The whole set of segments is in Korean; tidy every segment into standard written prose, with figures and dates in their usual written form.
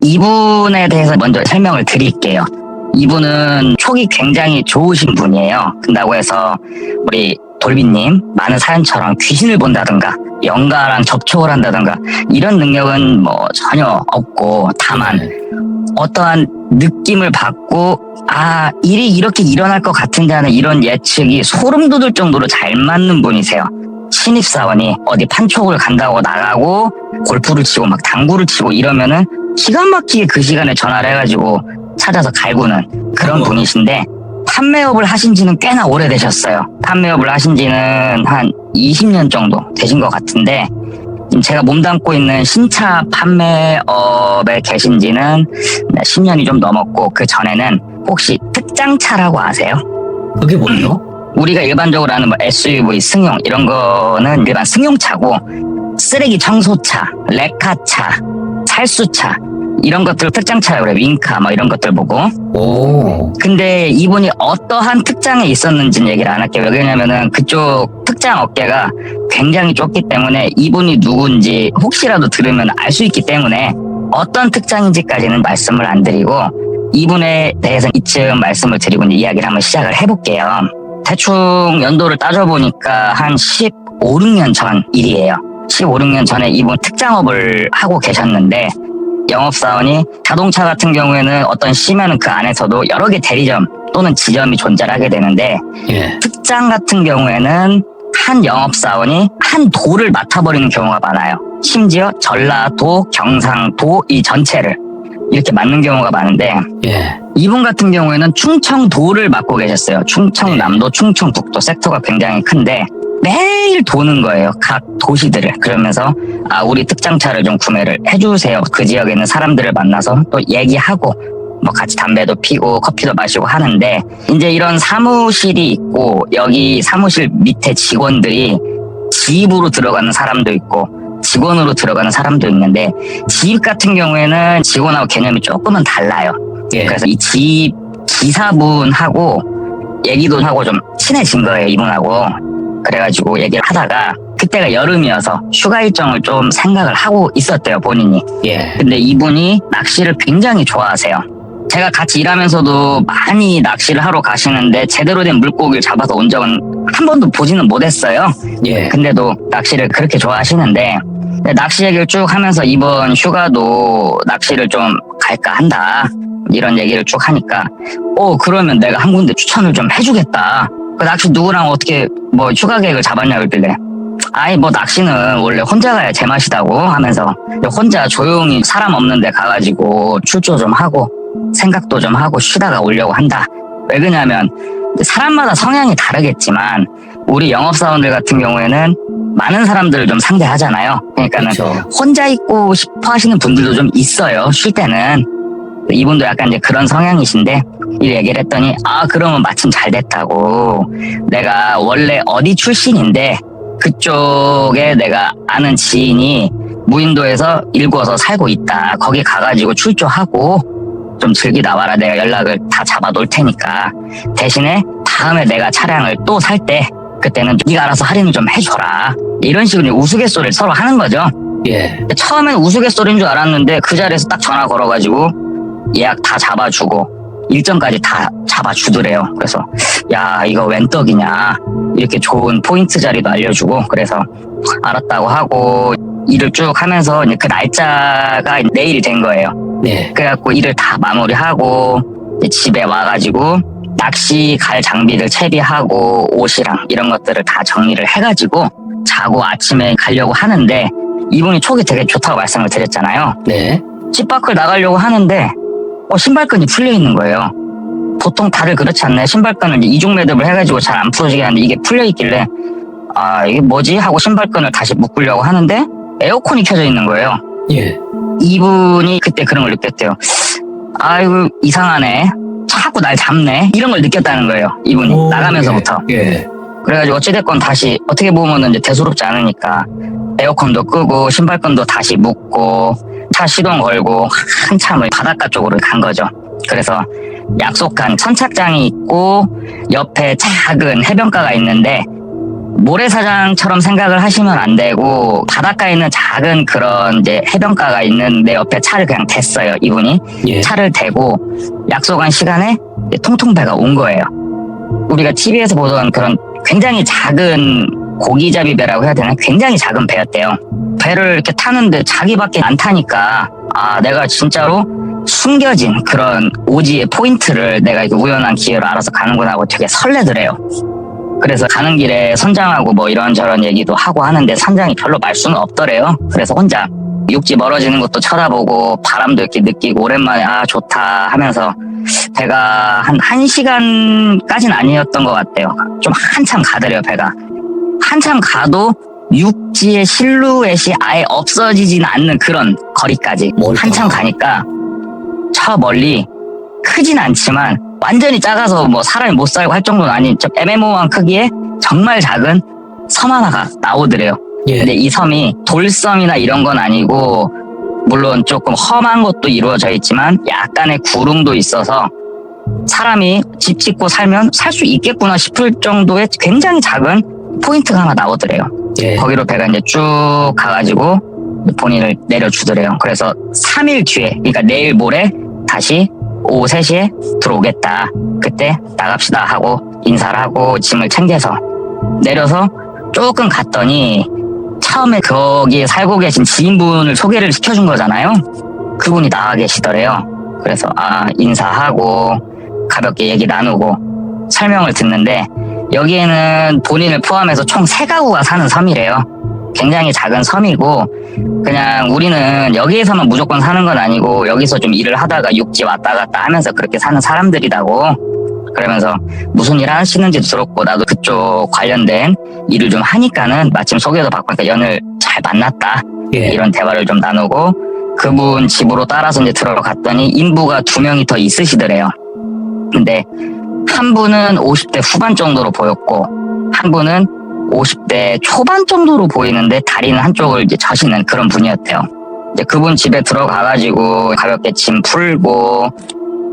이분에 대해서 먼저 설명을 드릴게요. 이분은 촉이 굉장히 좋으신 분이에요. 근다고 해서 우리 돌비님 많은 사연처럼 귀신을 본다든가 영가랑 접촉을 한다든가 이런 능력은 뭐 전혀 없고, 다만 어떠한 느낌을 받고 일이 이렇게 일어날 것 같은데 이런 예측이 소름 돋을 정도로 잘 맞는 분이세요. 신입사원이 어디 판촉을 간다고 나가고 골프를 치고 막 당구를 치고 이러면은 기가 막히게 그 시간에 전화를 해가지고 찾아서 갈구는 그런 분이신데, 판매업을 하신 지는 꽤나 오래되셨어요. 판매업을 하신 지는 한 20년 정도 되신 것 같은데, 지금 제가 몸담고 있는 신차 판매업에 계신 지는 10년이 좀 넘었고, 그 전에는 혹시 특장차라고 아세요? 그게 뭐예요? 우리가 일반적으로 아는 뭐 SUV, 승용 이런 거는 일반 승용차고, 쓰레기 청소차, 레카차, 살수차 이런 것들 특장차라고 그래요. 윙카 뭐 이런 것들 보고. 오. 근데 이분이 어떠한 특장에 있었는지는 얘기를 안 할게요. 왜냐면은 그쪽 특장 업계가 굉장히 좁기 때문에 이분이 누군지 혹시라도 들으면 알 수 있기 때문에 어떤 특장인지까지는 말씀을 안 드리고, 이분에 대해서 이쯤 말씀을 드리고 이제 이야기를 한번 시작을 해볼게요. 대충 연도를 따져보니까 한 15, 16년 전 일이에요. 15, 16년 전에 이분 특장업을 하고 계셨는데, 영업사원이 자동차 같은 경우에는 어떤 시면은 그 안에서도 여러 개 대리점 또는 지점이 존재하게 되는데, 특장 같은 경우에는 한 영업사원이 한 도를 맡아버리는 경우가 많아요. 심지어 전라도, 경상도 이 전체를 이렇게 맡는 경우가 많은데, 이분 같은 경우에는 충청도를 맡고 계셨어요. 충청남도, 충청북도 섹터가 굉장히 큰데 매일 도는 거예요. 각 도시들을. 그러면서 우리 특장차를 좀 구매를 해주세요. 그 지역에 있는 사람들을 만나서 또 얘기하고 뭐 같이 담배도 피고 커피도 마시고 하는데, 이제 이런 사무실이 있고 여기 사무실 밑에 직원들이 지입으로 들어가는 사람도 있고 직원으로 들어가는 사람도 있는데, 지입 같은 경우에는 직원하고 개념이 조금은 달라요. 그래서 이 지입 기사분하고 얘기도 하고 좀 친해진 거예요, 이분하고. 그래가지고 얘기를 하다가 그때가 여름이어서 휴가 일정을 좀 생각을 하고 있었대요, 본인이. 근데 이분이 낚시를 굉장히 좋아하세요. 제가 같이 일하면서도 많이 낚시를 하러 가시는데 제대로 된 물고기를 잡아서 온 적은 한 번도 보지는 못했어요. 근데도 낚시를 그렇게 좋아하시는데, 낚시 얘기를 쭉 하면서 이번 휴가도 낚시를 좀 갈까 한다 이런 얘기를 쭉 하니까, 그러면 내가 한 군데 추천을 좀 해주겠다. 그 낚시 누구랑 어떻게 뭐 휴가 계획을 잡았냐 그랬길래, 뭐 낚시는 원래 혼자 가야 제맛이다고 하면서 혼자 조용히 사람 없는 데 가가지고 출조 좀 하고 생각도 좀 하고 쉬다가 오려고 한다. 왜 그러냐면 사람마다 성향이 다르겠지만 우리 영업사원들 같은 경우에는 많은 사람들을 좀 상대하잖아요. 그러니까는 혼자 있고 싶어 하시는 분들도 좀 있어요, 쉴 때는. 이분도 약간 이제 그런 성향이신데, 이 얘기를 했더니 그러면 마침 잘 됐다고. 내가 원래 어디 출신인데 그쪽에 내가 아는 지인이 무인도에서 일구어서 살고 있다. 거기 가가지고 출조하고 좀 즐기다 와라. 내가 연락을 다 잡아 놓을 테니까 대신에 다음에 내가 차량을 또 살 때 그때는 네가 알아서 할인을 좀 해줘라. 이런 식으로 우스갯소리를 서로 하는 거죠. 처음에는 우스갯소리인 줄 알았는데 그 자리에서 딱 전화 걸어가지고 예약 다 잡아주고 일정까지 다 잡아주더래요. 그래서 이거 웬 떡이냐, 이렇게 좋은 포인트 자리도 알려주고, 그래서 알았다고 하고 일을 쭉 하면서 이제 그 날짜가 내일이 된 거예요. 그래갖고 일을 다 마무리하고 이제 집에 와가지고 낚시 갈 장비를 채비하고 옷이랑 이런 것들을 다 정리를 해가지고 자고 아침에 가려고 하는데, 이분이 촉이 되게 좋다고 말씀을 드렸잖아요. 집 밖을 나가려고 하는데 신발끈이 풀려 있는 거예요. 보통 다들 그렇지 않나요? 신발끈을 이중 매듭을 해가지고 잘 안 풀어지게 하는데 이게 풀려 있길래 이게 뭐지 하고 신발끈을 다시 묶으려고 하는데 에어컨이 켜져 있는 거예요. 이분이 그때 그런 걸 느꼈대요. 이거 이상하네, 자꾸 날 잡네, 이런 걸 느꼈다는 거예요, 이분이. 나가면서부터. 그래가지고 어찌됐건 다시 어떻게 보면 이제 대수롭지 않으니까 에어컨도 끄고 신발끈도 다시 묶고 차 시동 걸고 한참을 바닷가 쪽으로 간 거죠. 그래서 약속한 선착장이 있고 옆에 작은 해변가가 있는데 모래사장처럼 생각을 하시면 안 되고 바닷가에 있는 작은 그런 이제 해변가가 있는 내 옆에 차를 그냥 댔어요. 이분이 예. 차를 대고 약속한 시간에 통통배가 온 거예요. 우리가 TV에서 보던 그런 굉장히 작은 고기잡이 배라고 해야 되나? 굉장히 작은 배였대요. 배를 이렇게 타는데 자기밖에 안 타니까 내가 진짜로 숨겨진 그런 오지의 포인트를 내가 이렇게 우연한 기회로 알아서 가는구나 하고 되게 설레더래요. 그래서 가는 길에 선장하고 뭐 이런저런 얘기도 하고 하는데 선장이 별로 말수는 없더래요. 그래서 혼자 육지 멀어지는 것도 쳐다보고 바람도 이렇게 느끼고 오랜만에 좋다 하면서 배가 한 1시간까지는 아니었던 것 같아요. 좀 한참 가더래요, 배가. 한참 가도 육지의 실루엣이 아예 없어지지는 않는 그런 거리까지 뭘까? 한참 가니까 저 멀리 크진 않지만 완전히 작아서 뭐 사람이 못 살고 할 정도는 아닌 좀 애매모호한 크기의 정말 작은 섬 하나가 나오더래요. 예. 근데 이 섬이 돌섬이나 이런 건 아니고 물론 조금 험한 것도 이루어져 있지만 약간의 구릉도 있어서 사람이 집 짓고 살면 살 수 있겠구나 싶을 정도의 굉장히 작은 포인트가 하나 나오더래요. 예. 거기로 배가 이제 쭉 가가지고 본인을 내려주더래요. 그래서 3일 뒤에, 그러니까 내일 모레 다시 오후 3시에 들어오겠다. 그때 나갑시다 하고 인사를 하고 짐을 챙겨서 내려서 조금 갔더니 처음에 거기에 살고 계신 지인분을 소개를 시켜준 거잖아요. 그분이 나와 계시더래요. 그래서 인사하고 가볍게 얘기 나누고 설명을 듣는데 여기에는 본인을 포함해서 총 3가구가 사는 섬이래요. 굉장히 작은 섬이고 그냥 우리는 여기에서만 무조건 사는 건 아니고 여기서 좀 일을 하다가 육지 왔다 갔다 하면서 그렇게 사는 사람들이라고. 그러면서 무슨 일 하시는지도 들었고 나도 그쪽 관련된 일을 좀 하니까는 마침 소개도 받고 그러니까 연을 잘 만났다. 예. 이런 대화를 좀 나누고 그분 집으로 따라서 이제 들어갔더니 인부가 2명이 더 있으시더래요. 근데 한 분은 50대 후반 정도로 보였고 한 분은 50대 초반 정도로 보이는데 다리는 한쪽을 이제 저시는 그런 분이었대요. 이제 그분 집에 들어가가지고 가볍게 짐 풀고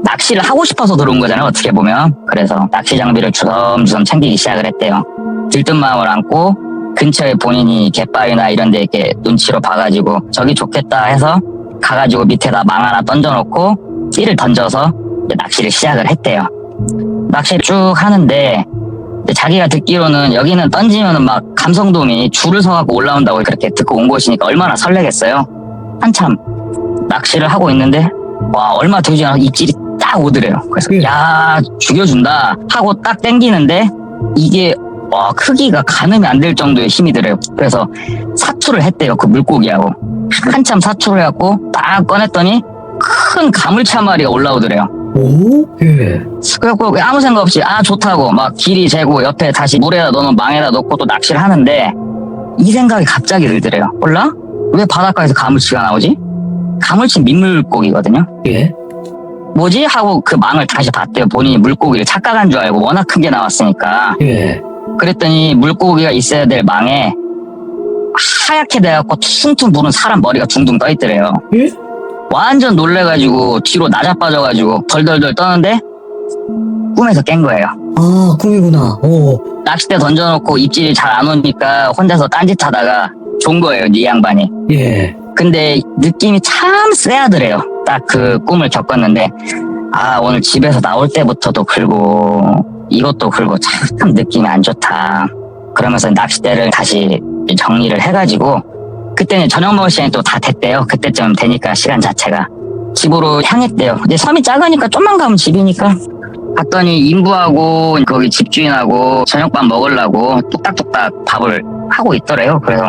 낚시를 하고 싶어서 들어온 거잖아요, 어떻게 보면. 그래서 낚시 장비를 주섬주섬 챙기기 시작을 했대요. 들뜬 마음을 안고 근처에 본인이 갯바위나 이런 데 이렇게 눈치로 봐가지고 저기 좋겠다 해서 가가지고 밑에다 망 하나 던져놓고 찌를 던져서 이제 낚시를 시작을 했대요. 낚시를 쭉 하는데 자기가 듣기로는 여기는 던지면은 막 감성돔이 줄을 서갖고 올라온다고 그렇게 듣고 온 곳이니까 얼마나 설레겠어요. 한참 낚시를 하고 있는데 와 얼마 되지 않아 입질이 딱 오더래요. 그래서 야 죽여준다 하고 딱 당기는데 이게 와 크기가 가늠이 안 될 정도의 힘이 들어요. 그래서 사투를 했대요. 그 물고기하고 한참 사투를 해갖고 딱 꺼냈더니 큰 가물치 한 마리가 올라오더래요. 오? 예. 그래갖고 아무 생각 없이 좋다고 막 길이 재고 옆에 다시 물에다 넣으면 망에다 넣고 또 낚시를 하는데 이 생각이 갑자기 들더래요. 몰라? 왜 바닷가에서 가물치가 나오지? 가물치 민물고기거든요. 예. 뭐지? 하고 그 망을 다시 봤대요. 본인이 물고기를 착각한 줄 알고 워낙 큰 게 나왔으니까. 예. 그랬더니 물고기가 있어야 될 망에 하얗게 돼갖고 퉁퉁 부는 사람 머리가 둥둥 떠있더래요. 예? 완전 놀래가지고 뒤로 나자빠져가지고 덜덜덜 떠는데 꿈에서 깬 거예요. 꿈이구나. 오. 낚싯대 던져놓고 입질이 잘 안 오니까 혼자서 딴짓하다가 존 거예요, 이 양반이. 예. 근데 느낌이 참 쎄하더래요. 딱 그 꿈을 겪었는데 오늘 집에서 나올 때부터도 긁고 이것도 긁고 참 느낌이 안 좋다. 그러면서 낚싯대를 다시 정리를 해가지고 그때는 저녁 먹을 시간이 또 다 됐대요. 그때쯤 되니까 시간 자체가 집으로 향했대요. 근데 섬이 작으니까 좀만 가면 집이니까 갔더니 인부하고 거기 집주인하고 저녁밥 먹으려고 뚝딱뚝딱 밥을 하고 있더래요. 그래서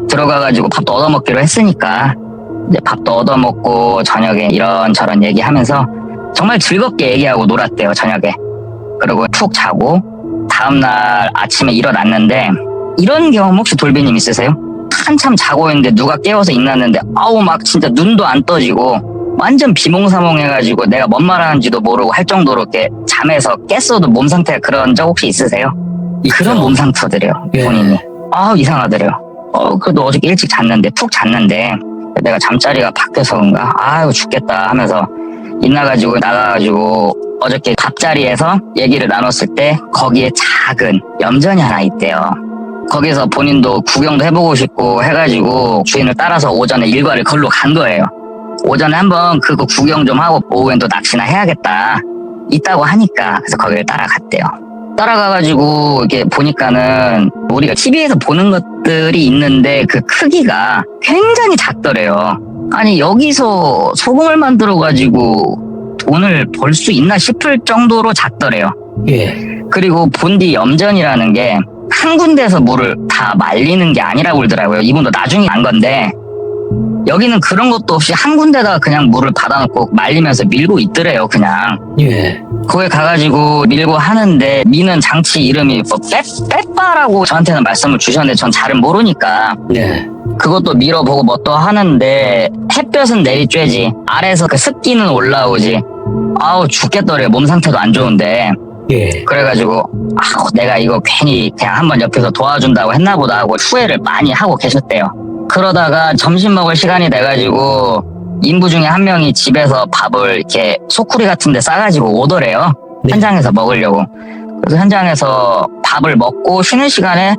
들어가가지고 밥도 얻어먹기로 했으니까 이제 밥도 얻어먹고 저녁에 이런저런 얘기하면서 정말 즐겁게 얘기하고 놀았대요. 저녁에. 그리고 푹 자고 다음날 아침에 일어났는데 이런 경험 혹시 돌비님 있으세요? 한참 자고 있는데 누가 깨워서 일어났는데 막 진짜 눈도 안 떠지고 완전 비몽사몽해가지고 내가 뭔 말하는지도 모르고 할 정도로 이렇게 잠에서 깼어도 몸 상태가 그런 적 혹시 있으세요? 그런 몸 상태들이요. 예. 본인이. 이상하더래요. 그래도 어저께 일찍 잤는데 푹 잤는데 내가 잠자리가 바뀌어서인가 죽겠다 하면서 나가가지고 어저께 밥자리에서 얘기를 나눴을 때 거기에 작은 염전이 하나 있대요. 거기서 본인도 구경도 해보고 싶고 해가지고 주인을 따라서 오전에 일과를 걸로 간 거예요. 오전에 한번 그거 구경 좀 하고 오후엔 또 낚시나 해야겠다 있다고 하니까 그래서 거기를 따라갔대요. 따라가가지고 이게 보니까는 우리가 TV에서 보는 것들이 있는데 그 크기가 굉장히 작더래요. 아니 여기서 소금을 만들어가지고 돈을 벌 수 있나 싶을 정도로 작더래요. 예. 그리고 본디 염전이라는 게 한 군데서 물을 다 말리는 게 아니라고 그러더라고요. 이분도 나중에 안 건데 여기는 그런 것도 없이 한 군데다가 그냥 물을 받아놓고 말리면서 밀고 있더래요. 그냥 예. 거기 가가지고 밀고 하는데 미는 장치 이름이 뭐 빼빠라고 저한테는 말씀을 주셨는데 전 잘은 모르니까 네. 그것도 밀어보고 뭐 또 하는데 햇볕은 내리쬐지 아래에서 그 습기는 올라오지. 아우 죽겠더래요. 몸 상태도 안 좋은데. 예. 그래가지고 내가 이거 괜히 그냥 한번 옆에서 도와준다고 했나 보다 하고 후회를 많이 하고 계셨대요. 그러다가 점심 먹을 시간이 돼가지고 인부 중에 한 명이 집에서 밥을 이렇게 소쿠리 같은 데 싸가지고 오더래요. 네. 현장에서 먹으려고. 그래서 현장에서 밥을 먹고 쉬는 시간에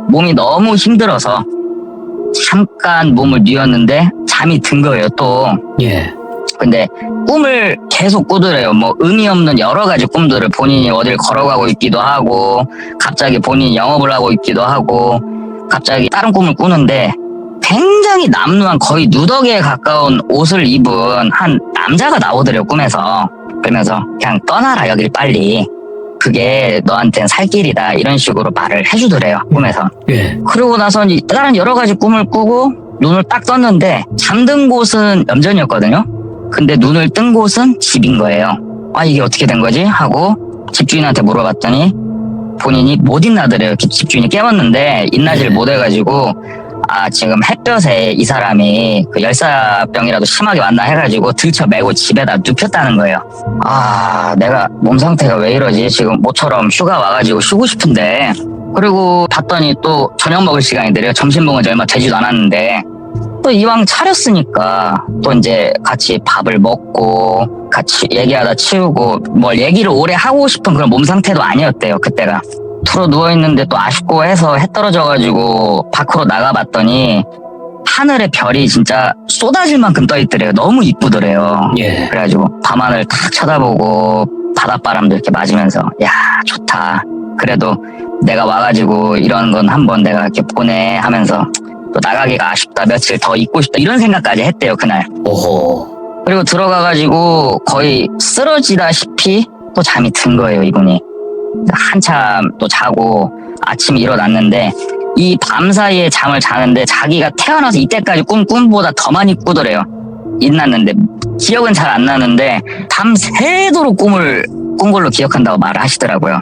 몸이 너무 힘들어서 잠깐 몸을 뉘었는데 잠이 든 거예요 또. 예. 근데 꿈을 계속 꾸더래요. 뭐 의미 없는 여러 가지 꿈들을 본인이 어딜 걸어가고 있기도 하고 갑자기 본인이 영업을 하고 있기도 하고 갑자기 다른 꿈을 꾸는데 굉장히 남루한 거의 누더기에 가까운 옷을 입은 한 남자가 나오더래요 꿈에서. 그러면서 그냥 떠나라 여길 빨리. 그게 너한텐 살 길이다 이런 식으로 말을 해주더래요 꿈에서. 예. 그러고 나서 다른 여러 가지 꿈을 꾸고 눈을 딱 떴는데 잠든 곳은 염전이었거든요. 근데 눈을 뜬 곳은 집인 거예요. 아 이게 어떻게 된 거지? 하고 집주인한테 물어봤더니 본인이 못 있나더래요. 집주인이 깨웠는데 있나지를 못해가지고 지금 햇볕에 이 사람이 그 열사병이라도 심하게 왔나 해가지고 들쳐매고 집에다 눕혔다는 거예요. 내가 몸 상태가 왜 이러지? 지금 모처럼 휴가 와가지고 쉬고 싶은데. 그리고 봤더니 또 저녁 먹을 시간이더래요. 점심 먹은 지 얼마 되지도 않았는데 또 이왕 차렸으니까 또 이제 같이 밥을 먹고 같이 얘기하다 치우고 뭘 얘기를 오래 하고 싶은 그런 몸 상태도 아니었대요 그때가. 틀어 누워있는데 또 아쉽고 해서 해 떨어져가지고 밖으로 나가봤더니 하늘에 별이 진짜 쏟아질 만큼 떠있더래요. 너무 이쁘더래요. 예. 그래가지고 밤하늘 탁 쳐다보고 바닷바람도 이렇게 맞으면서 야 좋다. 그래도 내가 와가지고 이런 건 한번 내가 이렇게 보내 하면서 또 나가기가 아쉽다. 며칠 더 있고 싶다. 이런 생각까지 했대요 그날. 오호. 그리고 들어가가지고 거의 쓰러지다시피 또 잠이 든 거예요 이분이. 한참 또 자고 아침에 일어났는데 이 밤 사이에 잠을 자는데 자기가 태어나서 이때까지 꿈보다 더 많이 꾸더래요. 일어났는데 기억은 잘 안 나는데 밤새도록 꿈을 꾼 걸로 기억한다고 말을 하시더라고요.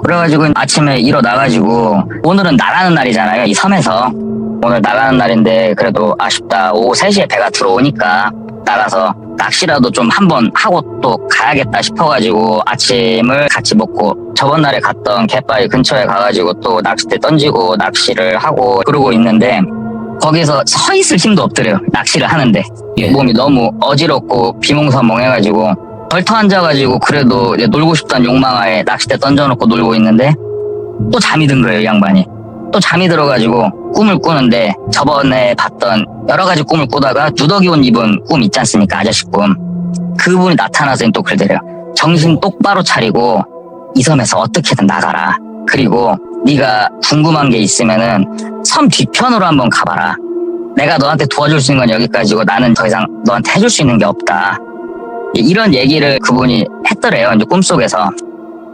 그래가지고 아침에 일어나가지고 오늘은 나가는 날이잖아요 이 섬에서. 오늘 나가는 날인데 그래도 아쉽다. 오후 3시에 배가 들어오니까 나가서 낚시라도 좀 한번 하고 또 가야겠다 싶어가지고 아침을 같이 먹고 저번 날에 갔던 갯바위 근처에 가가지고 또 낚싯대 던지고 낚시를 하고 그러고 있는데 거기서 서 있을 힘도 없더래요. 낚시를 하는데. 예. 몸이 너무 어지럽고 비몽사몽해가지고 벌터 앉아가지고 그래도 이제 놀고 싶다는 욕망하에 낚싯대 던져놓고 놀고 있는데 또 잠이 든 거예요 이 양반이. 또 잠이 들어가지고 꿈을 꾸는데 저번에 봤던 여러 가지 꿈을 꾸다가 누더기 옷 입은 꿈 있지 않습니까? 아저씨 꿈. 그분이 나타나서 또 그러더래요. 정신 똑바로 차리고 이 섬에서 어떻게든 나가라. 그리고 네가 궁금한 게 있으면은 섬 뒤편으로 한번 가봐라. 내가 너한테 도와줄 수 있는 건 여기까지고 나는 더 이상 너한테 해줄 수 있는 게 없다. 이런 얘기를 그분이 했더래요. 이제 꿈속에서.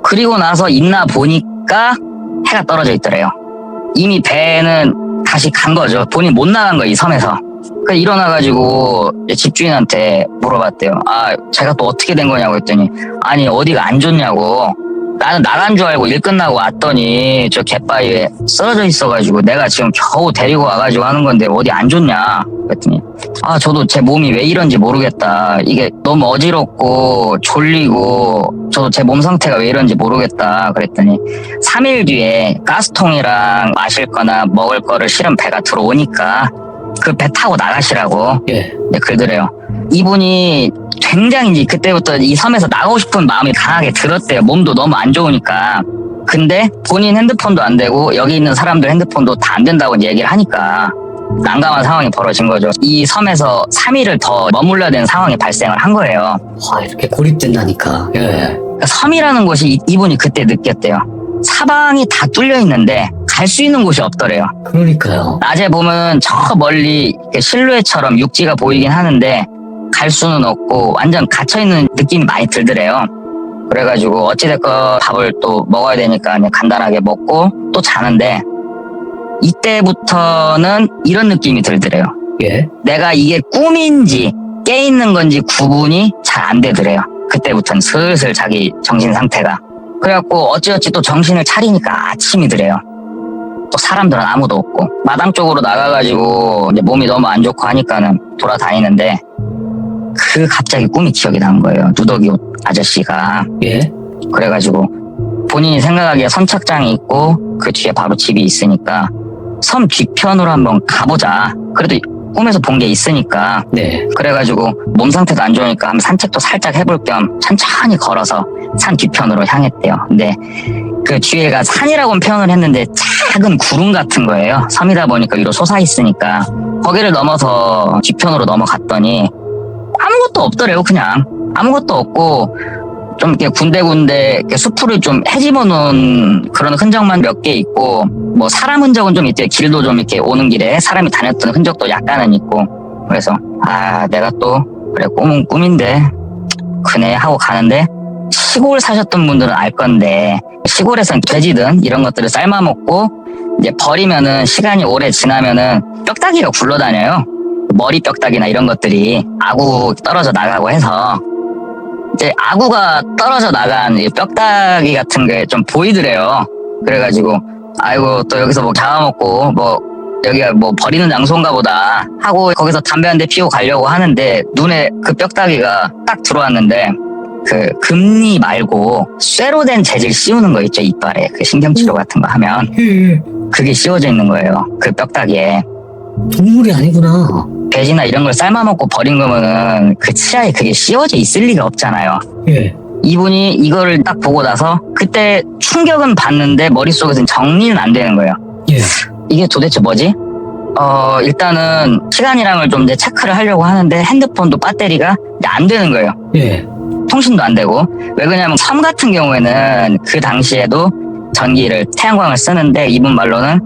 그리고 나서 있나 보니까 해가 떨어져 있더래요. 이미 배는 다시 간 거죠. 본인 못 나간 거예요, 이 섬에서. 그러니까 일어나가지고 집주인한테 물어봤대요. 제가 또 어떻게 된 거냐고 했더니 아니 어디가 안 좋냐고. 나는 나간 줄 알고 일 끝나고 왔더니 저 갯바위에 쓰러져 있어가지고 내가 지금 겨우 데리고 와가지고 하는 건데 어디 안 좋냐 그랬더니 저도 제 몸이 왜 이런지 모르겠다. 이게 너무 어지럽고 졸리고 저도 제 몸 상태가 왜 이런지 모르겠다 그랬더니 3일 뒤에 가스통이랑 마실 거나 먹을 거를 실은 배가 들어오니까 그 배 타고 나가시라고. 예. 네, 그러더래요. 이분이 굉장히 이제 그때부터 이 섬에서 나가고 싶은 마음이 강하게 들었대요. 몸도 너무 안 좋으니까. 근데 본인 핸드폰도 안 되고 여기 있는 사람들 핸드폰도 다 안 된다고 얘기를 하니까 난감한 상황이 벌어진 거죠. 이 섬에서 3일을 더 머물러야 되는 상황이 발생을 한 거예요. 아, 이렇게 고립된다니까. 예. 그러니까 섬이라는 곳이 이분이 그때 느꼈대요. 사방이 다 뚫려 있는데 갈 수 있는 곳이 없더래요. 그러니까요. 낮에 보면 저 멀리 이렇게 실루엣처럼 육지가 보이긴 하는데 갈 수는 없고 완전 갇혀있는 느낌이 많이 들더래요. 그래가지고 어찌됐건 밥을 또 먹어야 되니까 그냥 간단하게 먹고 또 자는데 이때부터는 이런 느낌이 들더래요. 예. 내가 이게 꿈인지 깨 있는 건지 구분이 잘 안 되더래요. 그때부터는 슬슬 자기 정신 상태가. 그래갖고 어찌어찌 또 정신을 차리니까 아침이더래요. 또 사람들은 아무도 없고 마당 쪽으로 나가가지고 이제 몸이 너무 안 좋고 하니까는 돌아다니는데 그 갑자기 꿈이 기억이 난 거예요. 누더기 옷 아저씨가. 예. 그래가지고 본인이 생각하기에 선착장이 있고 그 뒤에 바로 집이 있으니까 섬 뒤편으로 한번 가보자. 그래도 꿈에서 본 게 있으니까. 네. 그래가지고 몸 상태도 안 좋으니까 한번 산책도 살짝 해볼 겸 천천히 걸어서 산 뒤편으로 향했대요. 근데 그 뒤에가 산이라고는 표현을 했는데 작은 구름 같은 거예요. 섬이다 보니까 위로 솟아 있으니까 거기를 넘어서 뒤편으로 넘어갔더니 아무것도 없더래요. 그냥 아무것도 없고 좀 이렇게 군데군데 이렇게 수풀을 좀 헤집어 놓은 그런 흔적만 몇 개 있고 뭐 사람 흔적은 좀 있대요. 길도 좀 이렇게 오는 길에 사람이 다녔던 흔적도 약간은 있고 그래서 아 내가 또 그래 꿈은 꿈인데 그네 하고 가는데 시골 사셨던 분들은 알 건데 시골에선 돼지든 이런 것들을 삶아 먹고 이제 버리면은 시간이 오래 지나면은 뼈다귀가 굴러다녀요. 머리 뼈다귀나 이런 것들이 아구 떨어져 나가고 해서 이제 아구가 떨어져 나간 이 뼈다귀 같은 게 좀 보이더래요. 그래가지고 아이고 또 여기서 뭐 잡아먹고 뭐 여기가 뭐 버리는 장소인가 보다 하고 거기서 담배 한 대 피우고 가려고 하는데 눈에 그 뼈다귀가 딱 들어왔는데 그 금리 말고 쇠로 된 재질 씌우는 거 있죠. 이빨에 그 신경치료 같은 거 하면 예. 그게 씌워져 있는 거예요. 그 뼈다귀에. 동물이 아니구나. 돼지나 이런 걸 삶아먹고 버린 거면은 그 치아에 그게 씌워져 있을 리가 없잖아요. 예. 이분이 이거를 딱 보고 나서 그때 충격은 받는데 머릿속에서는 정리는 안 되는 거예요. 예. 이게 도대체 뭐지? 일단은 시간이랑을 좀 이제 체크를 하려고 하는데 핸드폰도 배터리가 이제 안 되는 거예요. 예. 통신도 안 되고. 왜 그러냐면 섬 같은 경우에는 그 당시에도 전기를 태양광을 쓰는데 이분 말로는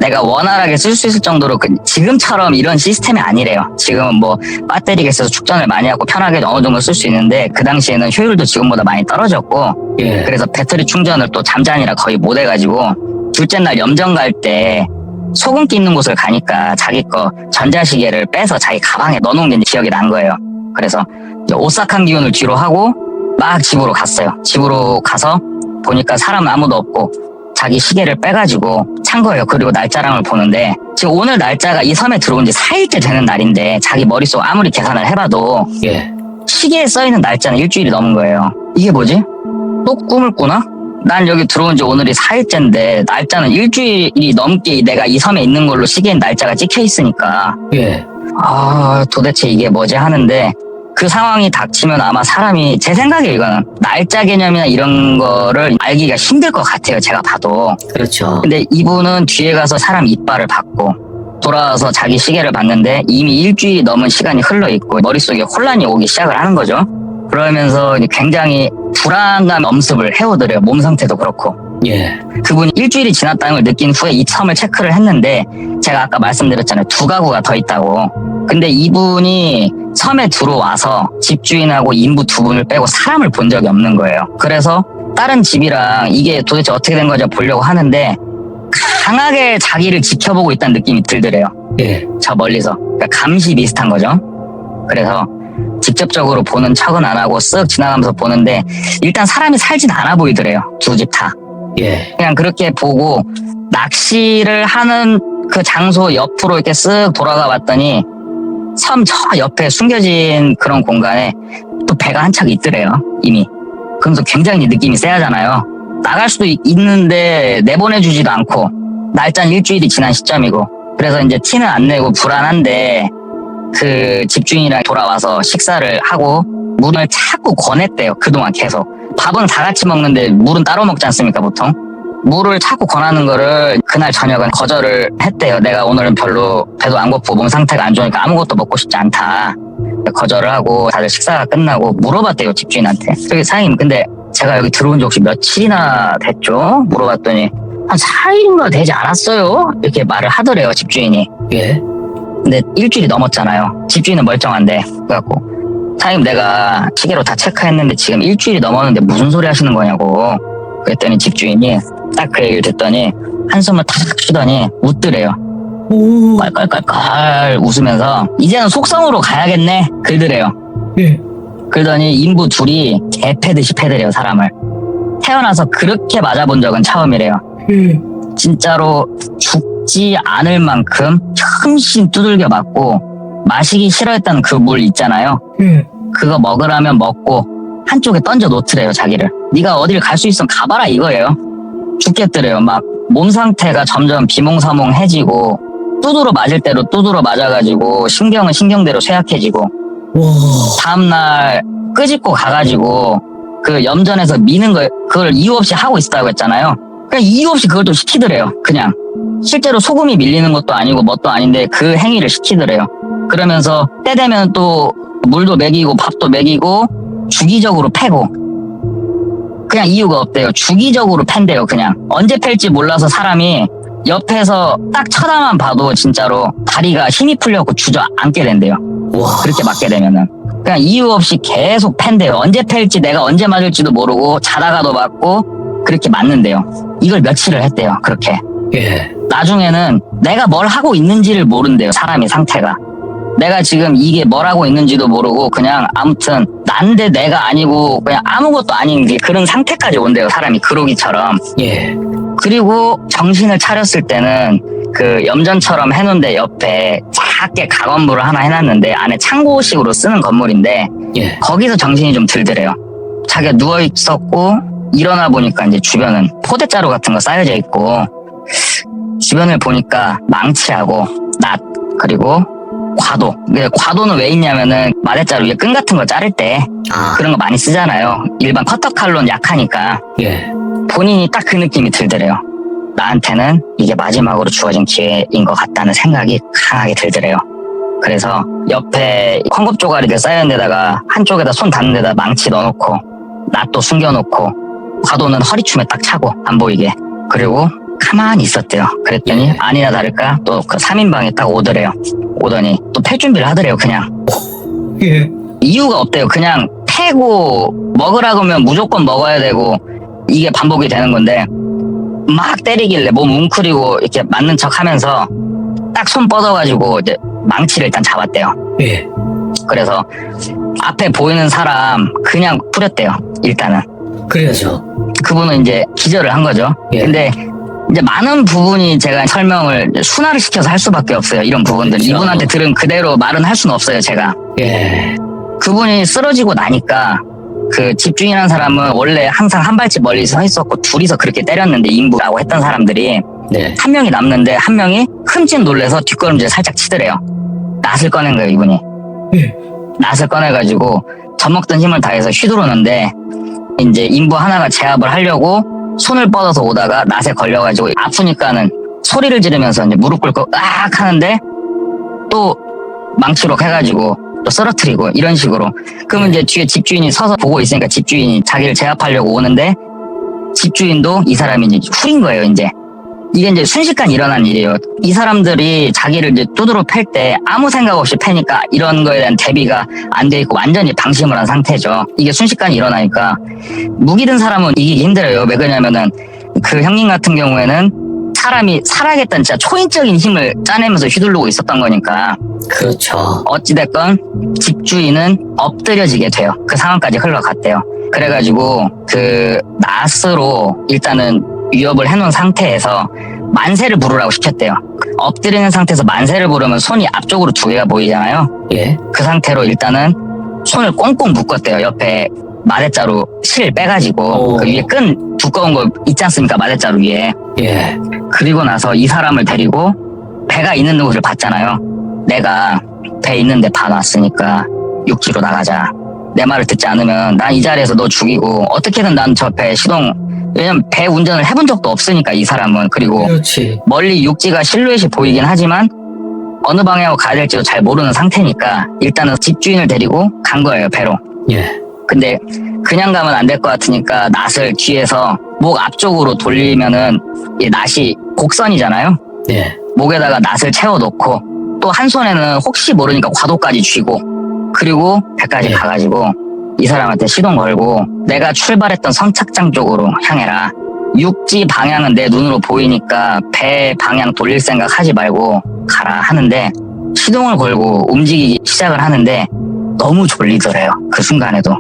내가 원활하게 쓸 수 있을 정도로 지금처럼 이런 시스템이 아니래요. 지금은 뭐 배터리가 있어서 축전을 많이 하고 편하게 어느 정도 쓸 수 있는데 그 당시에는 효율도 지금보다 많이 떨어졌고 예. 그래서 배터리 충전을 또 잠자니라 거의 못 해가지고 둘째 날 염전 갈 때 소금기 있는 곳을 가니까 자기 거 전자시계를 빼서 자기 가방에 넣어놓은 게 기억이 난 거예요. 그래서 이제 오싹한 기운을 뒤로 하고 막 집으로 갔어요. 집으로 가서 보니까 사람 아무도 없고 자기 시계를 빼가지고 찬 거예요. 그리고 날짜랑을 보는데 지금 오늘 날짜가 이 섬에 들어온 지 4일째 되는 날인데 자기 머릿속 아무리 계산을 해봐도 예. 시계에 써있는 날짜는 일주일이 넘은 거예요. 이게 뭐지? 또 꿈을 꾸나? 난 여기 들어온 지 오늘이 4일째인데 날짜는 일주일이 넘게 내가 이 섬에 있는 걸로 시계엔 날짜가 찍혀 있으니까 예. 아 도대체 이게 뭐지 하는데 그 상황이 닥치면 아마 사람이 제 생각에 이거는 날짜 개념이나 이런 거를 알기가 힘들 것 같아요. 제가 봐도. 그렇죠. 근데 이분은 뒤에 가서 사람 이빨을 받고 돌아와서 자기 시계를 봤는데 이미 일주일이 넘은 시간이 흘러있고 머릿속에 혼란이 오기 시작을 하는 거죠. 그러면서 굉장히 불안감 엄습을 해오더래요. 몸 상태도 그렇고. 예. 그분이 일주일이 지났다는 걸 느낀 후에 이 섬을 체크를 했는데 제가 아까 말씀드렸잖아요. 2가구가 더 있다고. 근데 이분이 섬에 들어와서 집주인하고 인부 2분을 빼고 사람을 본 적이 없는 거예요. 그래서 다른 집이랑 이게 도대체 어떻게 된 거지 보려고 하는데 강하게 자기를 지켜보고 있다는 느낌이 들더래요. 예. 저 멀리서. 그러니까 감시 비슷한 거죠. 그래서 직접적으로 보는 척은 안 하고 쓱 지나가면서 보는데 일단 사람이 살진 않아 보이더래요. 2집 다. 예. 그냥 그렇게 보고 낚시를 하는 그 장소 옆으로 이렇게 쓱 돌아가 봤더니 섬 저 옆에 숨겨진 그런 공간에 또 배가 한 척 있더래요. 이미. 그러면서 굉장히 느낌이 쎄하잖아요. 나갈 수도 있는데 내보내주지도 않고 날짜는 일주일이 지난 시점이고 그래서 이제 티는 안 내고 불안한데 그 집주인이랑 돌아와서 식사를 하고 물을 자꾸 권했대요. 그동안 계속. 밥은 다 같이 먹는데 물은 따로 먹지 않습니까 보통? 물을 자꾸 권하는 거를 그날 저녁은 거절을 했대요. 내가 오늘은 별로 배도 안 고프고 몸 상태가 안 좋으니까 아무것도 먹고 싶지 않다. 거절을 하고 다들 식사가 끝나고 물어봤대요, 집주인한테. 저기 사장님, 근데 제가 여기 들어온 지 혹시 며칠이나 됐죠? 물어봤더니 한 4일인가 되지 않았어요? 이렇게 말을 하더래요, 집주인이. 예. 근데 일주일이 넘었잖아요. 집주인은 멀쩡한데. 그래갖고 사장님, 내가 시계로 다 체크했는데 지금 일주일이 넘었는데 무슨 소리 하시는 거냐고. 그랬더니 집주인이 딱 그 얘기를 듣더니 한숨을 탁 쉬더니 웃더래요. 오. 깔깔깔깔 웃으면서 이제는 속성으로 가야겠네 그러더래요. 예. 그러더니 인부 둘이 개 패듯이 패더래요, 사람을. 태어나서 그렇게 맞아본 적은 처음이래요. 예. 진짜로 죽지 않을 만큼 힘신 두들겨 맞고 마시기 싫어했던 그 물 있잖아요. 예. 그거 먹으라면 먹고 한쪽에 던져 놓더래요, 자기를. 네가 어딜 갈 수 있으면 가봐라 이거예요. 죽겠더래요. 막 몸 상태가 점점 비몽사몽해지고 두드러 맞을 대로 두드러 맞아가지고 신경은 신경대로 쇠약해지고 와. 다음날 끄집고 가가지고 그 염전에서 미는 걸 그걸 이유 없이 하고 있었다고 했잖아요. 그냥 이유 없이 그걸 또 시키더래요. 그냥 실제로 소금이 밀리는 것도 아니고 뭣도 아닌데 그 행위를 시키더래요. 그러면서 때 되면 또 물도 먹이고 밥도 먹이고 주기적으로 패고 그냥 이유가 없대요. 주기적으로 팬대요. 그냥 언제 팰지 몰라서 사람이 옆에서 딱 쳐다만 봐도 진짜로 다리가 힘이 풀려고 주저앉게 된대요. 와. 그렇게 맞게 되면은 그냥 이유 없이 계속 팬대요. 언제 팰지 내가 언제 맞을지도 모르고 자다가도 맞고 그렇게 맞는데요. 이걸 며칠을 했대요. 그렇게. 예. 나중에는 내가 뭘 하고 있는지를 모른대요. 사람이 상태가. 내가 지금 이게 뭘 하고 있는지도 모르고 그냥 아무튼 난데 내가 아니고 그냥 아무것도 아닌 게 그런 상태까지 온대요. 사람이 그러기처럼. 예. 그리고 정신을 차렸을 때는 그 염전처럼 해놓은데 옆에 작게 가건물을 하나 해놨는데 안에 창고식으로 쓰는 건물인데 예. 거기서 정신이 좀 들더래요. 자기가 누워있었고 일어나 보니까 이제 주변은 포대자루 같은 거 쌓여져 있고 주변을 보니까 망치하고 낫 그리고 과도. 과도는 왜 있냐면은 마대자루 위에 끈 같은 거 자를 때 아. 그런 거 많이 쓰잖아요. 일반 커터 칼로는 약하니까. 예. 본인이 딱 그 느낌이 들더래요. 나한테는 이게 마지막으로 주어진 기회인 것 같다는 생각이 강하게 들더래요. 그래서 옆에 콩급 조가리들 쌓여있는 데다가 한쪽에다 손 닿는 데다 망치 넣어놓고 낫도 숨겨놓고 과도는 허리춤에 딱 차고 안 보이게. 그리고 가만히 있었대요. 그랬더니 예. 아니나 다를까 또 그 3인방이 딱 오더래요. 오더니 또 팰 준비를 하더래요. 그냥 예. 이유가 없대요. 그냥 패고 먹으라 그러면 무조건 먹어야 되고 이게 반복이 되는 건데 막 때리길래 몸 웅크리고 이렇게 맞는 척 하면서 딱 손 뻗어가지고 이제 망치를 일단 잡았대요. 예. 그래서 앞에 보이는 사람 그냥 뿌렸대요. 일단은. 그래야죠. 그분은 이제 기절을 한 거죠. 예. 근데 이제 많은 부분이 제가 설명을 순화를 시켜서 할 수밖에 없어요. 이런 부분들. 그렇죠. 이분한테 들은 그대로 말은 할 수는 없어요. 제가. 예. 그분이 쓰러지고 나니까 그 집주인한 사람은 원래 항상 한 발집 멀리 서 있었고 둘이서 그렇게 때렸는데 인부라고 했던 사람들이 네. 한 명이 남는데 한 명이 흠칫 놀래서 뒷걸음질 살짝 치더래요. 낫을 꺼낸 거예요, 이분이. 예. 낫을 꺼내가지고 젖먹던 힘을 다해서 휘두르는데 이제 인부 하나가 제압을 하려고 손을 뻗어서 오다가 낫에 걸려가지고 아프니까는 소리를 지르면서 이제 무릎 꿇고 으악 하는데 또 망치로 해가지고 또 쓰러뜨리고 이런 식으로. 그러면 이제 뒤에 집주인이 서서 보고 있으니까 집주인이 자기를 제압하려고 오는데 집주인도 이 사람이 이제 후린 거예요, 이제. 이게 이제 순식간 일어난 일이에요. 이 사람들이 자기를 이제 두드러 팰 때 아무 생각 없이 패니까 이런 거에 대한 대비가 안 돼 있고 완전히 방심을 한 상태죠. 이게 순식간에 일어나니까 무기 든 사람은 이기기 힘들어요. 왜 그러냐면은 그 형님 같은 경우에는 사람이 살아야겠다는 진짜 초인적인 힘을 짜내면서 휘두르고 있었던 거니까 그렇죠. 어찌됐건 집주인은 엎드려지게 돼요. 그 상황까지 흘러갔대요. 그래가지고 그 낫으로 일단은 위협을 해놓은 상태에서 만세를 부르라고 시켰대요. 엎드리는 상태에서 만세를 부르면 손이 앞쪽으로 두 개가 보이잖아요. 예. 그 상태로 일단은 손을 꽁꽁 묶었대요. 옆에 마대자루 실 빼가지고 그 위에 끈 두꺼운 거 있지 않습니까? 마대자루 위에. 예. 그리고 나서 이 사람을 데리고 배가 있는 곳을 봤잖아요. 내가 배 있는데 봐놨으니까 육지로 나가자. 내 말을 듣지 않으면 난 이 자리에서 너 죽이고 어떻게든 난 저 배 시동, 왜냐면 배 운전을 해본 적도 없으니까 이 사람은. 그리고 그렇지. 멀리 육지가 실루엣이 보이긴 하지만 어느 방향으로 가야 될지도 잘 모르는 상태니까 일단은 집주인을 데리고 간 거예요, 배로. 예. 근데 그냥 가면 안 될 것 같으니까 낫을 뒤에서 목 앞쪽으로 돌리면은 이 낫이 곡선이잖아요. 예. 목에다가 낫을 채워놓고 또 한 손에는 혹시 모르니까 과도까지 쥐고 그리고 배까지 네. 가가지고 이 사람한테 시동 걸고 내가 출발했던 선착장 쪽으로 향해라. 육지 방향은 내 눈으로 보이니까 배 방향 돌릴 생각 하지 말고 가라 하는데 시동을 걸고 움직이기 시작을 하는데 너무 졸리더래요. 그 순간에도.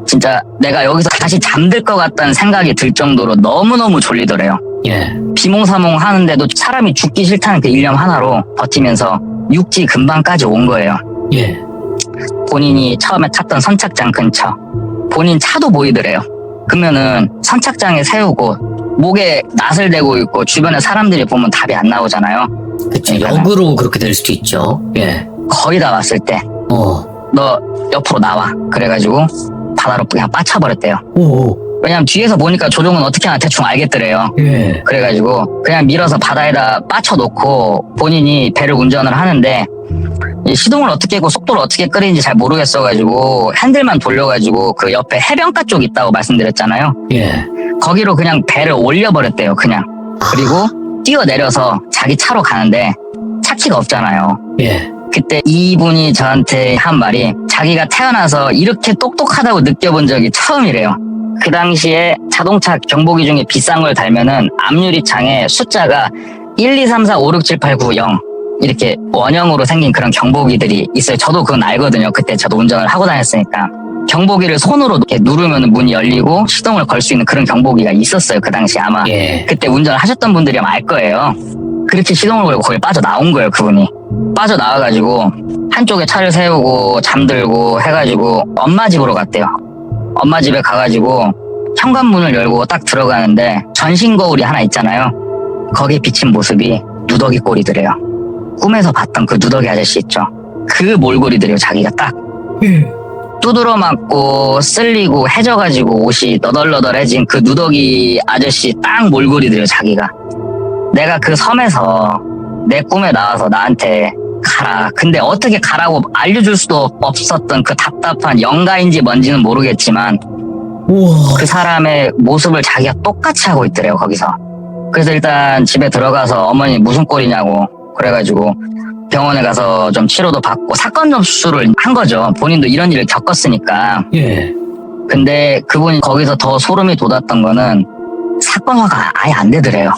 진짜 내가 여기서 다시 잠들 것 같다는 생각이 들 정도로 너무너무 졸리더래요. 예. 비몽사몽 하는데도 사람이 죽기 싫다는 그 일념 하나로 버티면서 육지 근방까지 온 거예요. 예. 본인이 처음에 탔던 선착장 근처. 본인 차도 보이더래요. 그러면은 선착장에 세우고 목에 낫을 대고 있고 주변에 사람들이 보면 답이 안 나오잖아요. 그치. 그러니까는 역으로 그렇게 될 수도 있죠. 예. 거의 다 왔을 때 너 옆으로 나와. 그래가지고 바다로 그냥 빠쳐버렸대요. 오. 왜냐면 뒤에서 보니까 조종은 어떻게 하나 대충 알겠더래요. 예. 그래가지고 그냥 밀어서 바다에다 빠쳐놓고 본인이 배를 운전을 하는데 이 시동을 어떻게 했고 속도를 어떻게 끄는지 잘 모르겠어가지고 핸들만 돌려가지고 그 옆에 해변가 쪽 있다고 말씀드렸잖아요. 예. 거기로 그냥 배를 올려버렸대요. 그냥. 그리고 뛰어내려서 자기 차로 가는데 차키가 없잖아요. 예. 그때 이분이 저한테 한 말이 자기가 태어나서 이렇게 똑똑하다고 느껴본 적이 처음이래요. 그 당시에 자동차 경보기 중에 비싼 걸 달면은 앞유리창에 숫자가 1, 2, 3, 4, 5, 6, 7, 8, 9, 0 이렇게 원형으로 생긴 그런 경보기들이 있어요. 저도 그건 알거든요. 그때 저도 운전을 하고 다녔으니까. 경보기를 손으로 이렇게 누르면 문이 열리고 시동을 걸 수 있는 그런 경보기가 있었어요. 그 당시 아마 예. 그때 운전을 하셨던 분들이 아마 알 거예요. 그렇게 시동을 걸고 거기 빠져나온 거예요. 그분이. 빠져나와가지고 한쪽에 차를 세우고 잠들고 해가지고 엄마 집으로 갔대요. 엄마 집에 가가지고 현관문을 열고 딱 들어가는데 전신 거울이 하나 있잖아요. 거기에 비친 모습이 누더기 꼴이더래요. 꿈에서 봤던 그 누더기 아저씨 있죠. 그 몰골이더래요. 자기가 딱 예. 두드러 맞고 쓸리고 해져가지고 옷이 너덜너덜해진 그 누더기 아저씨 딱 몰골이더래요. 자기가. 내가 그 섬에서 내 꿈에 나와서 나한테 가라. 근데 어떻게 가라고 알려줄 수도 없었던 그 답답한 영가인지 뭔지는 모르겠지만 우와. 그 사람의 모습을 자기가 똑같이 하고 있더래요. 거기서. 그래서 일단 집에 들어가서 어머니 무슨 꼴이냐고 그래가지고 병원에 가서 좀 치료도 받고 사건 접수를 한 거죠. 본인도 이런 일을 겪었으니까. 예. 근데 그분이 거기서 더 소름이 돋았던 거는 사건화가 아예 안 되더래요.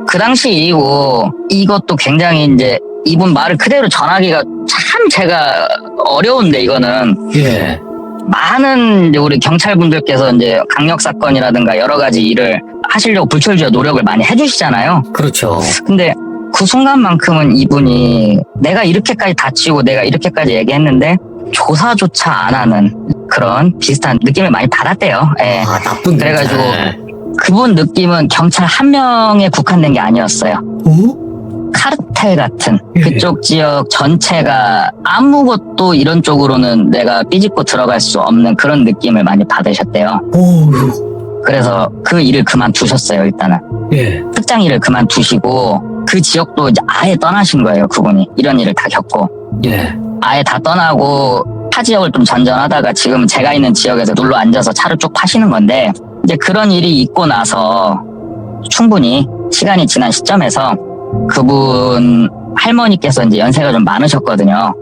그 당시 일이고 이것도 굉장히 이제 이분 말을 그대로 전하기가 참 제가 어려운데 이거는 예. 많은 이제 우리 경찰분들께서 이제 강력 사건이라든가 여러 가지 일을 하시려고 불철주야 노력을 많이 해주시잖아요. 그렇죠. 근데 그 순간만큼은 이분이 내가 이렇게까지 다치고 내가 이렇게까지 얘기했는데 조사조차 안 하는 그런 비슷한 느낌을 많이 받았대요. 예. 아, 나쁜 그래가지고 경찰. 그분 느낌은 경찰 한 명에 국한된 게 아니었어요. 오? 카르텔 같은 예. 그쪽 지역 전체가 아무것도 이런 쪽으로는 내가 삐집고 들어갈 수 없는 그런 느낌을 많이 받으셨대요. 오. 그래서 그 일을 그만두셨어요. 일단은 예. 특장 일을 그만두시고 그 지역도 이제 아예 떠나신 거예요. 그분이 이런 일을 다 겪고 예. 아예 다 떠나고 타 지역을 좀 전전하다가 지금 제가 있는 지역에서 눌러 앉아서 차를 쭉 파시는 건데 이제 그런 일이 있고 나서 충분히 시간이 지난 시점에서 그분 할머니께서 이제 연세가 좀 많으셨거든요.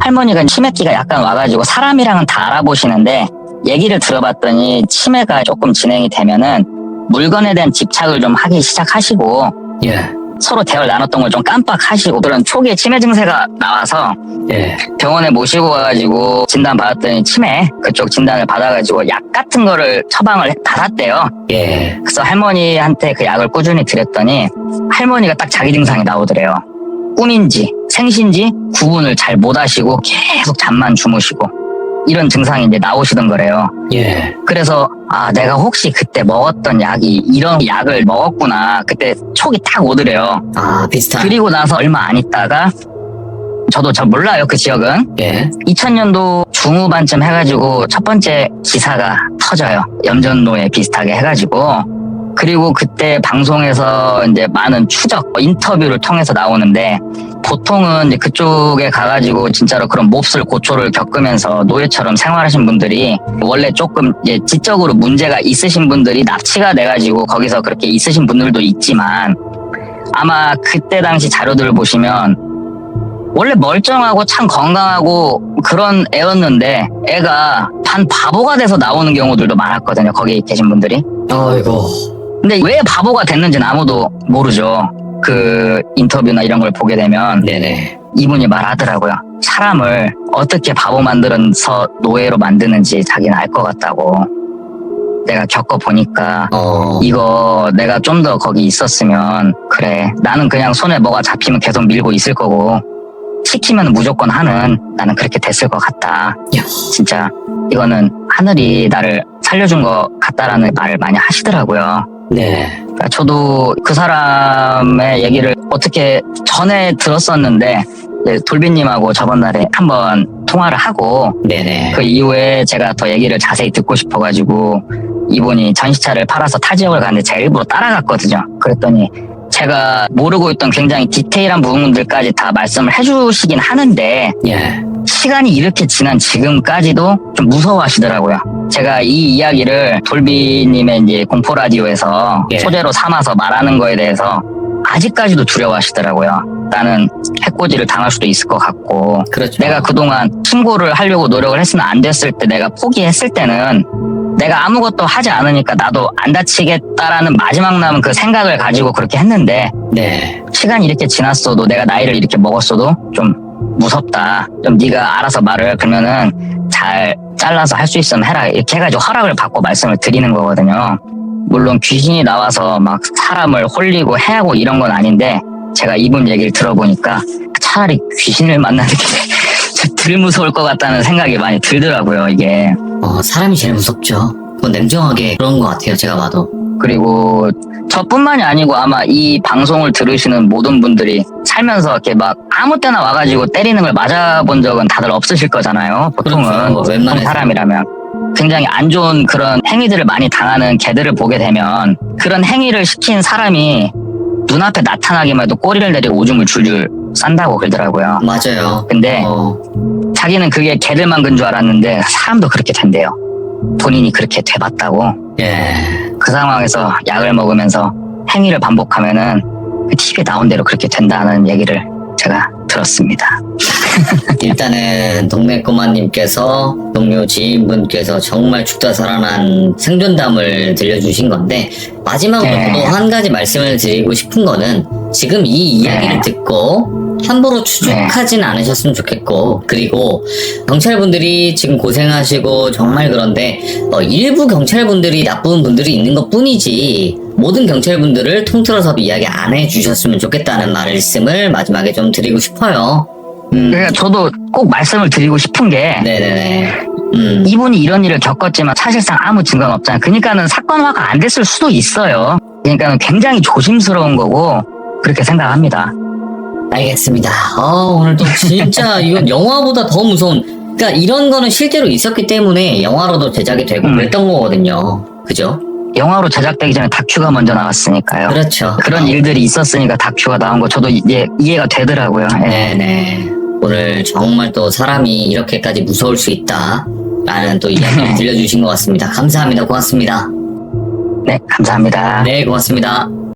할머니가 치매기가 약간 와가지고 사람이랑은 다 알아보시는데 얘기를 들어봤더니 치매가 조금 진행이 되면은 물건에 대한 집착을 좀 하기 시작하시고 예. 서로 대화를 나눴던 걸 좀 깜빡하시고 그런 초기에 치매 증세가 나와서 예. 병원에 모시고 가가지고 진단 받았더니 치매 그쪽 진단을 받아가지고 약 같은 거를 처방을 받았대요. 예. 그래서 할머니한테 그 약을 꾸준히 드렸더니 할머니가 딱 자기 증상이 나오더래요. 꿈인지 생신지 구분을 잘 못하시고 계속 잠만 주무시고 이런 증상이 이제 나오시던 거래요. 예. 그래서 아 내가 혹시 그때 먹었던 약이 이런 약을 먹었구나 그때 촉이 딱 오더래요. 아, 비슷한. 그리고 나서 얼마 안 있다가 저도 잘 몰라요, 그 지역은. 예. 2000년도 중후반쯤 해가지고 첫 번째 기사가 터져요. 염전노예 비슷하게 해가지고. 그리고 그때 방송에서 이제 많은 추적, 인터뷰를 통해서 나오는데 보통은 이제 그쪽에 가가지고 진짜로 그런 몹쓸 고초를 겪으면서 노예처럼 생활하신 분들이 원래 조금 이제 지적으로 문제가 있으신 분들이 납치가 돼가지고 거기서 그렇게 있으신 분들도 있지만 아마 그때 당시 자료들을 보시면 원래 멀쩡하고 참 건강하고 그런 애였는데 애가 반 바보가 돼서 나오는 경우들도 많았거든요. 거기 계신 분들이. 아이고. 근데 왜 바보가 됐는지는 아무도 모르죠. 그 인터뷰나 이런 걸 보게 되면 네네. 이분이 말하더라고요. 사람을 어떻게 바보 만들어서 노예로 만드는지 자기는 알 것 같다고. 내가 겪어보니까 이거 내가 좀 더 거기 있었으면 그래. 나는 그냥 손에 뭐가 잡히면 계속 밀고 있을 거고 시키면 무조건 하는 나는 그렇게 됐을 것 같다. 야. 진짜 이거는 하늘이 나를 살려준 것 같다라는 말을 많이 하시더라고요. 네. 그러니까 저도 그 사람의 얘기를 어떻게 전에 들었었는데 이제 돌비님하고 저번 날에 한번 통화를 하고 네네. 그 이후에 제가 더 얘기를 자세히 듣고 싶어가지고 이분이 전시차를 팔아서 타 지역을 가는데 제가 일부러 따라갔거든요. 그랬더니 제가 모르고 있던 굉장히 디테일한 부분들까지 다 말씀을 해주시긴 하는데 예. 시간이 이렇게 지난 지금까지도 좀 무서워하시더라고요. 제가 이 이야기를 돌비님의 이제 공포라디오에서 예. 소재로 삼아서 말하는 거에 대해서 아직까지도 두려워하시더라고요. 나는 해코지를 당할 수도 있을 것 같고 그렇죠. 내가 그동안 신고를 하려고 노력을 했으나 안 됐을 때 내가 포기했을 때는 내가 아무것도 하지 않으니까 나도 안 다치겠다라는 마지막 남은 그 생각을 가지고 그렇게 했는데 네. 시간이 이렇게 지났어도 내가 나이를 이렇게 먹었어도 좀 무섭다. 좀 네가 알아서 말을 그러면은 잘 잘라서 할 수 있으면 해라. 이렇게 해가지고 허락을 받고 말씀을 드리는 거거든요. 물론 귀신이 나와서 막 사람을 홀리고 해하고 이런 건 아닌데 제가 이분 얘기를 들어보니까 차라리 귀신을 만나는 게 덜 무서울 것 같다는 생각이 많이 들더라고요. 이게. 사람이 제일 무섭죠. 그건 냉정하게 그런 것 같아요. 제가 봐도. 그리고 저뿐만이 아니고 아마 이 방송을 들으시는 모든 분들이 살면서 이렇게 막 아무 때나 와가지고 때리는 걸 맞아본 적은 다들 없으실 거잖아요. 보통은 그렇죠. 보통 웬만해서. 사람이라면 굉장히 안 좋은 그런 행위들을 많이 당하는 개들을 보게 되면 그런 행위를 시킨 사람이 눈앞에 나타나기만 해도 꼬리를 내리고 오줌을 줄줄 싼다고 그러더라고요. 맞아요. 근데 자기는 그게 개들만 근 줄 알았는데 사람도 그렇게 된대요. 본인이 그렇게 돼봤다고. 예. 그 상황에서 약을 먹으면서 행위를 반복하면은 그 TV에 나온 대로 그렇게 된다는 얘기를 제가 들었습니다. 일단은 동네 꼬마님께서 동료 지인분께서 정말 죽다 살아난 생존담을 들려주신 건데 마지막으로 네. 또 한 가지 말씀을 드리고 싶은 거는 지금 이 이야기를 네. 듣고 함부로 추적하진 않으셨으면 좋겠고 그리고 경찰분들이 지금 고생하시고 정말 그런데 일부 경찰분들이 나쁜 분들이 있는 것 뿐이지 모든 경찰분들을 통틀어서 이야기 안 해주셨으면 좋겠다는 말씀을 마지막에 좀 드리고 싶어요. 그러니까 저도 꼭 말씀을 드리고 싶은 게 네네네. 이분이 이런 일을 겪었지만 사실상 아무 증거는 없잖아요. 그러니까는 사건화가 안 됐을 수도 있어요. 그러니까는 굉장히 조심스러운 거고 그렇게 생각합니다. 알겠습니다. 오늘 또 진짜 이건 영화보다 더 무서운, 그러니까 이런 거는 실제로 있었기 때문에 영화로도 제작이 되고 그랬던 거거든요. 그죠? 영화로 제작되기 전에 다큐가 먼저 나왔으니까요. 그렇죠. 그런 일들이 있었으니까 다큐가 나온 거 저도 이제 이해가 되더라고요. 예. 네네. 오늘 정말 또 사람이 이렇게까지 무서울 수 있다라는 또 이야기를 들려주신 것 같습니다. 감사합니다. 고맙습니다. 네, 감사합니다. 네, 고맙습니다.